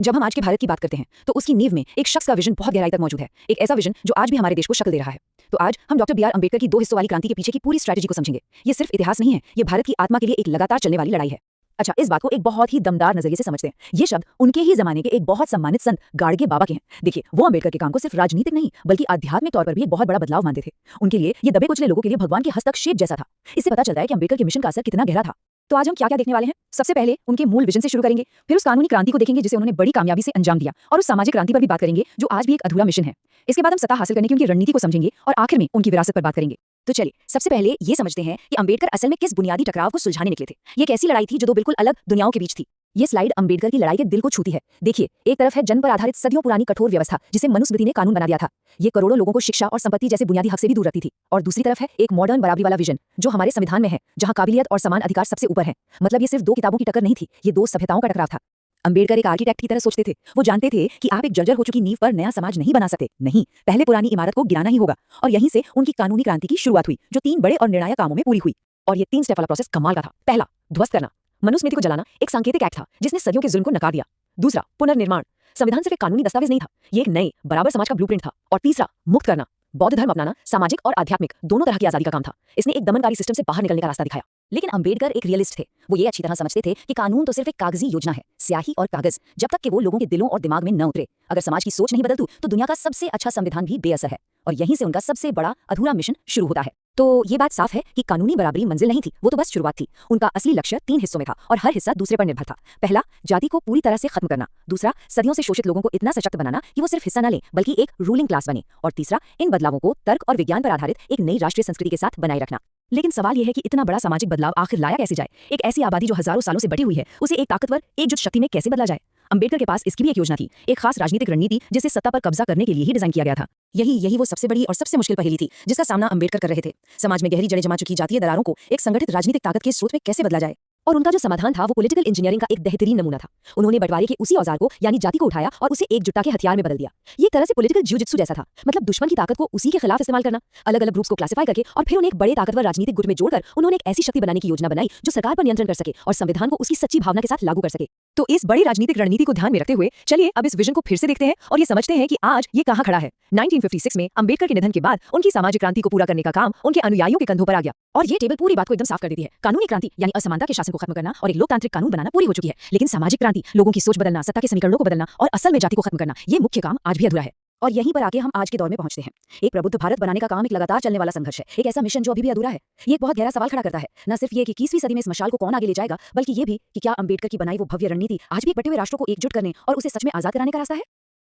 जब हम आज के भारत की बात करते हैं तो उसकी नींव में एक शख्स का विजन बहुत गहराई तक मौजूद है, एक ऐसा विजन जो आज भी हमारे देश को शक्ल दे रहा है। तो आज हम डॉक्टर बी आर अम्बेडकर की 2 हिस्सों वाली क्रांति के पीछे की पूरी स्ट्रैटेजी को समझेंगे। ये सिर्फ इतिहास नहीं है, ये भारत की आत्मा के लिए एक लगातार चलने वाली लड़ाई है। अच्छा, इस बात को एक बहुत ही दमदार नजरिए से समझते हैं। ये शब्द उनके ही जमाने के एक बहुत सम्मानित संत गाडगे बाबा के हैं। देखिए, वो अम्बेडकर के काम को सिर्फ राजनीतिक नहीं बल्कि आध्यात्मिक तौर पर भी एक बहुत बड़ा बदलाव मानते थे। उनके लिए ये दबे कुचले लोगों के लिए भगवान के हस्तक्षेप जैसा था। इससे पता चलता है कि अम्बेडकर के मिशन का असर कितना गहरा था। तो आज हम क्या क्या देखने वाले हैं? सबसे पहले उनके मूल विजन से शुरू करेंगे, फिर उस कानूनी क्रांति को देखेंगे जिसे उन्होंने बड़ी कामयाबी से अंजाम दिया, और उस सामाजिक क्रांति पर भी बात करेंगे जो आज भी एक अधूरा मिशन है। इसके बाद हम सत्ता हासिल करने की उनकी रणनीति को समझेंगे और आखिर में उनकी विरासत पर बात करेंगे। तो चलिए, सबसे पहले ये समझते हैं कि अम्बेडकर असल में किस बुनियादी टकराव को सुलझाने निकले थे। ये एक ऐसी लड़ाई थी जो दो बिल्कुल अलग दुनियाओं के बीच थी। ये स्लाइड अम्बेडकर की लड़ाई के दिल को छूती है। देखिए, एक तरफ है जन्म पर आधारित सदियों पुरानी कठोर व्यवस्था जिसे मनुस्मृति ने कानून बना दिया था। ये करोड़ों लोगों को शिक्षा और संपत्ति जैसे बुनियादी हक से भी दूर रखती थी। और दूसरी तरफ है एक मॉडर्न बराबरी वाला विजन जो हमारे संविधान में है, जहां काबिलियत और समान अधिकार सबसे ऊपर है। मतलब ये सिर्फ दो किताबों की टक्कर नहीं थी, ये दो सभ्यताओं का टकराव था। अम्बेडकर एक आर्किटेक्ट की तरह सोचते थे। वो जानते थे कि आप एक जर्जर हो चुकी नींव पर नया समाज नहीं बना सकते। नहीं, पहले पुरानी इमारत को गिराना ही होगा। और यहीं से उनकी कानूनी क्रांति की शुरुआत हुई, जो 3 बड़े और निर्णायक कामों में पूरी हुई। और ये 3 स्टेप वाला प्रोसेस कमाल का था। पहला, ध्वस्त करना। मनुस्मृति को जलाना एक सांकेतिक एक्ट था जिसने सदियों के जुल्म को नकार दिया। दूसरा, पुनर्निर्माण। संविधान सिर्फ एक कानूनी दस्तावेज नहीं था, ये एक नए बराबर समाज का ब्लूप्रिंट था। और तीसरा, मुक्त करना। बौद्ध धर्म अपनाना सामाजिक और आध्यात्मिक दोनों तरह की आजादी का काम था। इसने एक दमनकारी सिस्टम से बाहर निकलने का रास्ता दिखाया। लेकिन अम्बेडकर एक रियलिस्ट थे। वो ये अच्छी तरह समझते थे कि कानून तो सिर्फ एक कागजी योजना है, स्याही और कागज, जब तक कि वो लोगों के दिलों और दिमाग में न उतरे। अगर समाज की सोच नहीं बदलती तो दुनिया का सबसे अच्छा संविधान भी बेअसर है। और यहीं से उनका सबसे बड़ा अधूरा मिशन शुरू होता है। तो ये बात साफ है कि कानूनी बराबरी मंजिल नहीं थी, वो तो बस शुरुआत थी। उनका असली लक्ष्य 3 हिस्सों में था और हर हिस्सा दूसरे पर निर्भर था। पहला, जाति को पूरी तरह से खत्म करना। दूसरा, सदियों से शोषित लोगों को इतना सशक्त बनाना कि वो सिर्फ हिस्सा न लें बल्कि एक रूलिंग क्लास बने। और तीसरा, इन बदलावों को तर्क और विज्ञान पर आधारित एक नई राष्ट्रीय संस्कृति के साथ बनाए रखना। लेकिन सवाल यह है कि इतना बड़ा सामाजिक बदलाव आखिर लाया कैसे जाए? एक ऐसी आबादी जो हजारों सालों से बटी हुई है, उसे एक ताकतवर एकजुट शक्ति में कैसे बदला जाए? अम्बेडकर के पास इसकी भी एक योजना थी, एक खास राजनीतिक रणनीति जिसे सत्ता पर कब्जा करने के लिए ही डिजाइन किया गया था। यही वो सबसे बड़ी और सबसे मुश्किल पहेली थी जिसका सामना अम्बेडकर कर रहे थे। समाज में गहरी जड़ें जमा चुकी जातीय दरारों को एक संगठित राजनीतिक ताकत के स्रोत में कैसे बदला जाए? और उनका जो समाधान था वो पॉलिटिकल इंजीनियरिंग का एक बेहतरीन नमूना था। उन्होंने बंटवारे के उसी औजार को यानी जाति को उठाया और उसे एकजुटता के हथियार में बदल दिया। ये एक तरह से पॉलिटिकल जिउ-जित्सु जैसा था। मतलब दुश्मन की ताकत को उसी के खिलाफ इस्तेमाल करना। अलग अलग ग्रुप्स को क्लासिफाई करके और फिर उन्हें एक बड़े ताकतवर राजनीतिक गुट में जोड़कर उन्होंने एक ऐसी शक्ति बनाने की योजना बनाई जो सरकार पर नियंत्रण कर सके और संविधान को उसकी सच्ची भावना के साथ लागू कर सके। तो इस बड़ी राजनीतिक रणनीति को ध्यान में रखते हुए चलिए अब इस विजन को फिर से देखते हैं और ये समझते हैं कि आज ये कहां खड़ा है। 1956 में अम्बेडकर के निधन के बाद उनकी सामाजिक क्रांति को पूरा करने का काम उनके अनुयायियों के कंधों पर आ गया। और ये टेबल पूरी बात को एकदम साफ कर देती है। कानूनी क्रांति यानी असमानता के शासन को खत्म करना और एक लोकतांत्रिक कानून बनाना पूरी हो चुकी है। लेकिन सामाजिक क्रांति, लोगों की सोच बदलना, सत्ता के समीकरणों को बदलना और असल में जाति को खत्म करना, ये मुख्य काम आज भी अधूरा है। और यहीं पर आके हम आज के दौर में पहुंचते हैं। एक प्रबुद्ध भारत बनाने का काम एक लगातार चलने वाला संघर्ष है, एक ऐसा मिशन जो अभी भी अधूरा है। ये एक बहुत गहरा सवाल खड़ा करता है, न सिर्फ ये कि 21वीं सदी में इस मशाल को कौन आगे ले जाएगा, बल्कि ये भी कि क्या अम्बेडकर की बनाई वो भव्य रणनीति आज भी बटे हुए राष्ट्रों को एकजुट करने और उसे सच में आजाद कराने का रास्ता है।